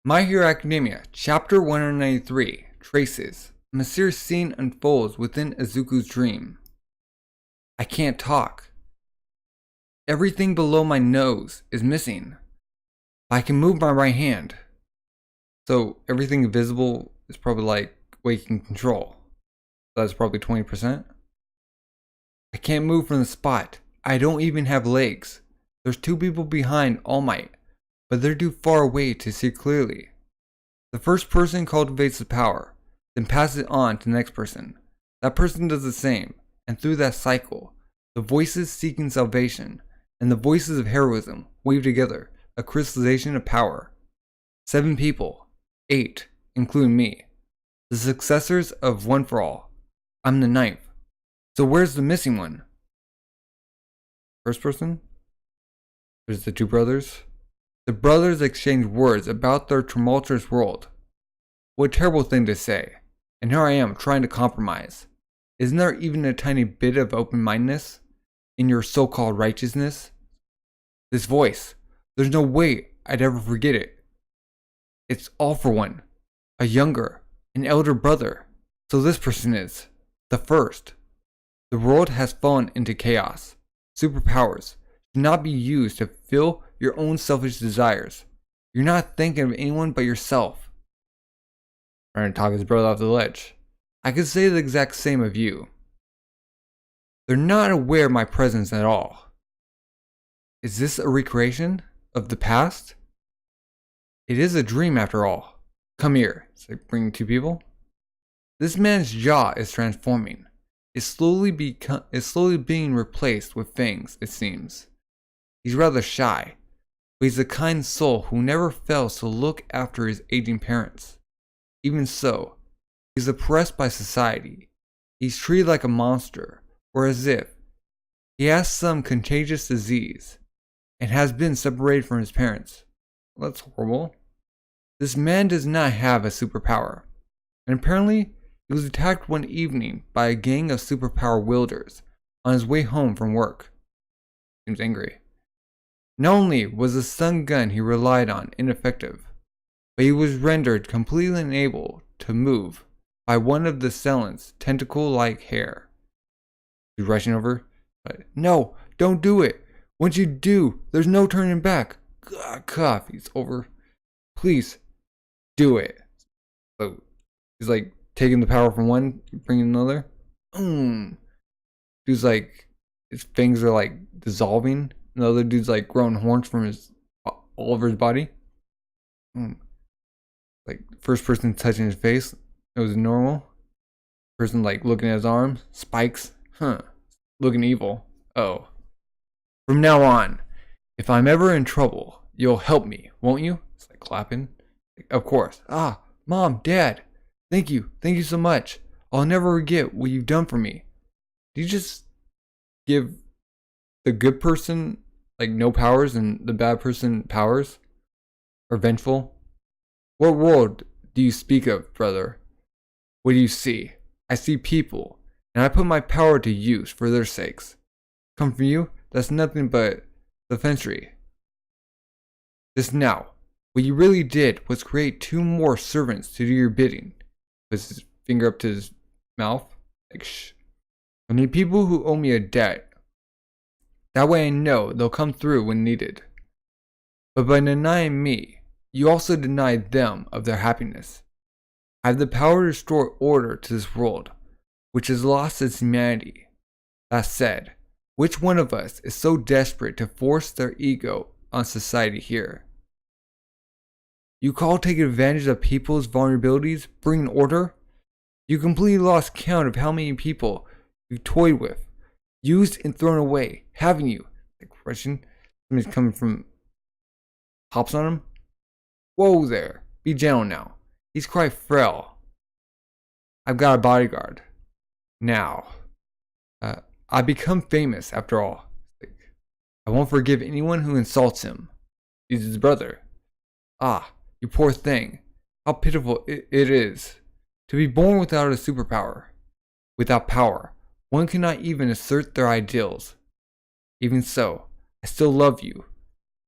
My Hero Academia, Chapter 193, Traces. A mysterious scene unfolds within Izuku's dream. I can't talk. Everything below my nose is missing. I can move my right hand. So everything visible is probably like what you can control. That's probably 20%. I can't move from the spot. I don't even have legs. There's two people behind All Might, but they're too far away to see clearly. The first person cultivates the power, then passes it on to the next person. That person does the same, and through that cycle, the voices seeking salvation and the voices of heroism weave together a crystallization of power. 7 people, 8, including me, the successors of One for All. I'm the 9th. So where's the missing one? First person? There's the 2 brothers. The brothers exchange words about their tumultuous world. What a terrible thing to say. And here I am trying to compromise. Isn't there even a tiny bit of open-mindedness in your so-called righteousness? This voice, there's no way I'd ever forget it. It's all for one. A younger, an elder brother. So this person is the first. The world has fallen into chaos. Superpowers should not be used to fill your own selfish desires. You're not thinking of anyone but yourself. Trying to talk his brother off the ledge. I could say the exact same of you. They're not aware of my presence at all. Is this a recreation of the past? It is a dream after all. Come here. It's like bringing 2 people. This man's jaw is transforming. It's slowly being replaced with fangs, it seems. He's rather shy, but he's a kind soul who never fails to look after his aging parents. Even so, he's oppressed by society. He's treated like a monster, or as if he has some contagious disease, and has been separated from his parents. Well, that's horrible. This man does not have a superpower, and apparently he was attacked one evening by a gang of superpower wielders on his way home from work. Seems angry. Not only was the stun gun he relied on ineffective, but he was rendered completely unable to move by one of the assailant's tentacle-like hair. He's rushing over. No, don't do it. Once you do, there's no turning back. Cough, he's over. Please, do it. So he's like taking the power from one, bringing another. Dude's like, his fangs are like dissolving. The other dude's like growing horns from all over his body. Like first person touching his face, it was normal. Person like looking at his arms, spikes, looking evil. Oh. From now on, if I'm ever in trouble, you'll help me, won't you? It's like clapping. Of course. Mom, Dad, thank you so much. I'll never forget what you've done for me. Do you just give the good person like no powers and the bad person powers? Or vengeful? What world do you speak of, brother? What do you see? I see people, and I put my power to use for their sakes. Come from you? That's nothing but defensory. Just now, what you really did was create 2 more servants to do your bidding. Puts his finger up to his mouth. Like, shh. I need people who owe me a debt. That way I know they'll come through when needed. But by denying me, you also denied them of their happiness. I have the power to restore order to this world, which has lost its humanity. That said, which one of us is so desperate to force their ego on society here? You call taking advantage of people's vulnerabilities, bringing order? You completely lost count of how many people you toyed with, used and thrown away, haven't you? Like Russian, somebody's coming from, hops on him. Whoa there, be gentle now. He's quite frail. I've got a bodyguard. Now, I become famous after all. I won't forgive anyone who insults him. He's his brother. You poor thing. How pitiful it is to be born without a superpower. Without power, one cannot even assert their ideals. Even so, I still love you,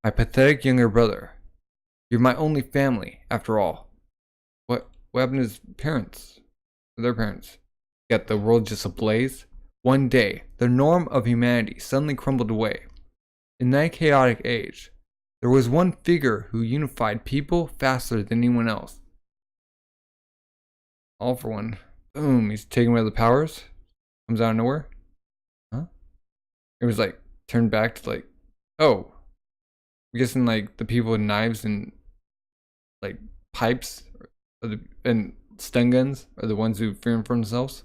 my pathetic younger brother. You're my only family, after all. What happened to his parents? Their parents? Yet the world just ablaze? One day, the norm of humanity suddenly crumbled away. In that chaotic age, there was one figure who unified people faster than anyone else. All for one. Boom, he's taking away the powers. Comes out of nowhere. Huh? It was like turned back to like, oh. I'm guessing like the people with knives and like pipes and stun guns are the ones who fear for themselves.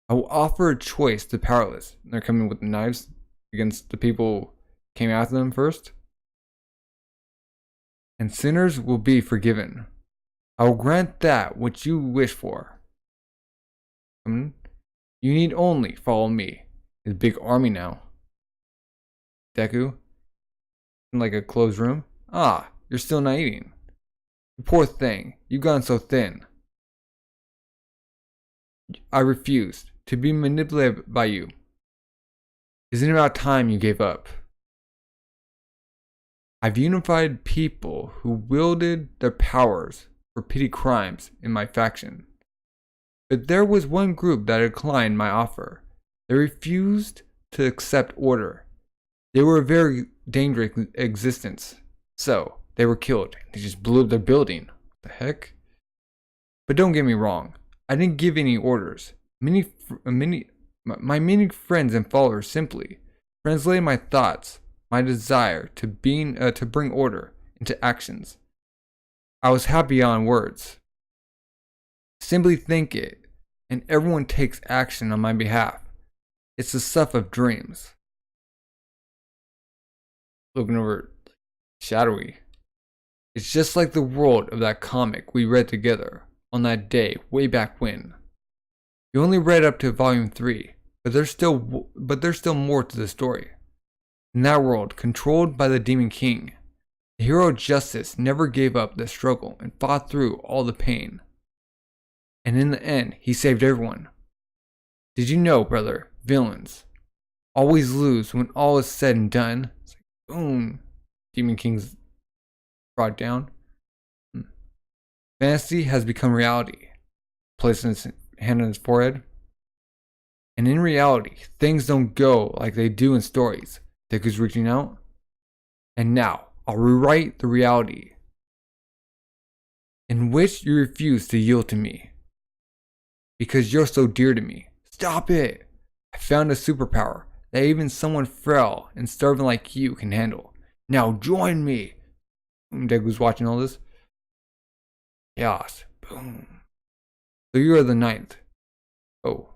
I will offer a choice to the powerless. They're coming with knives against the people who came after them first. And sinners will be forgiven. I will grant that which you wish for. You need only follow me. His big army now. Deku? In like a closed room? Ah, you're still not eating. You poor thing, you've gotten so thin. I refused to be manipulated by you. Isn't it about time you gave up? I've unified people who wielded their powers for petty crimes in my faction. But there was one group that declined my offer. They refused to accept order. They were a very dangerous existence. So, they were killed. They just blew up their building. What the heck? But don't get me wrong. I didn't give any orders. My many friends and followers simply translated my thoughts, my desire to bring order into actions. I was happy beyond words. Simply think it, and everyone takes action on my behalf. It's the stuff of dreams. Looking over, shadowy. It's just like the world of that comic we read together on that day way back when. You only read up to volume 3, but there's still more to the story. In that world, controlled by the Demon King, the hero of justice never gave up the struggle and fought through all the pain. And in the end, he saved everyone. Did you know, brother, villains always lose when all is said and done? It's like, boom, Demon King's brought down. Fantasy has become reality. Placing his hand on his forehead. And in reality, things don't go like they do in stories. Deku's reaching out. And now, I'll rewrite the reality in which you refuse to yield to me. Because you're so dear to me. Stop it! I found a superpower that even someone frail and starving like you can handle. Now join me! Deku's watching all this. Chaos. Boom. So you are the 9th. Oh.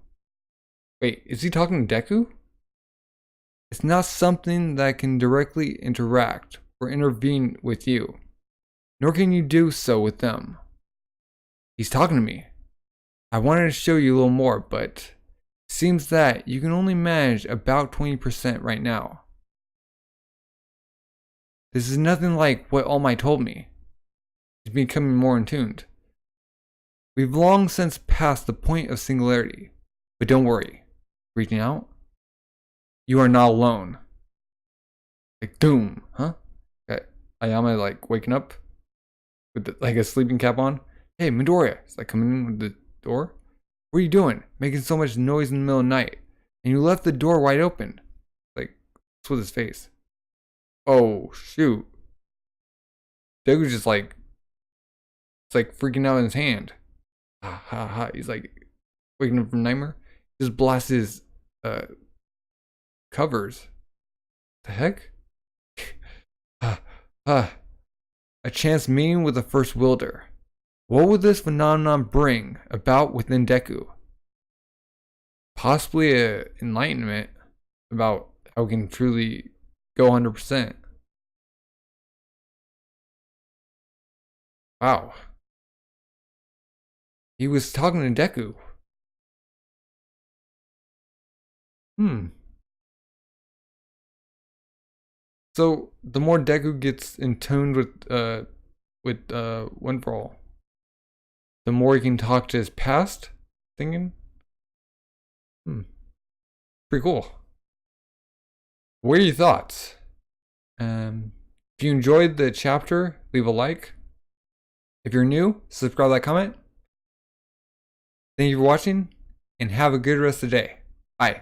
Wait, is he talking to Deku? It's not something that can directly interact or intervene with you. Nor can you do so with them. He's talking to me. I wanted to show you a little more, but it seems that you can only manage about 20% right now. This is nothing like what All Might told me. He's becoming more in tuned. We've long since passed the point of singularity. But don't worry. Reaching out? You are not alone. Like, doom, huh? Okay. Ayama, like, waking up with, like, a sleeping cap on. Hey, Midoriya. It's like coming in with the door. What are you doing? Making so much noise in the middle of the night. And you left the door wide open. Like, what's with his face? Oh, shoot. Deku's just like, it's like freaking out in his hand. Ha ha ha. He's like waking up from nightmare. Just blasts his covers. The heck? A chance meeting with the first wielder. What would this phenomenon bring about within Deku? Possibly an enlightenment about how we can truly go 100%. Wow. He was talking to Deku. So the more Deku gets in tune with One for All, the more he can talk to his past thinking. Pretty cool. What are your thoughts? If you enjoyed the chapter, leave a like. If you're new, subscribe, like, comment. Thank you for watching, and have a good rest of the day. Bye.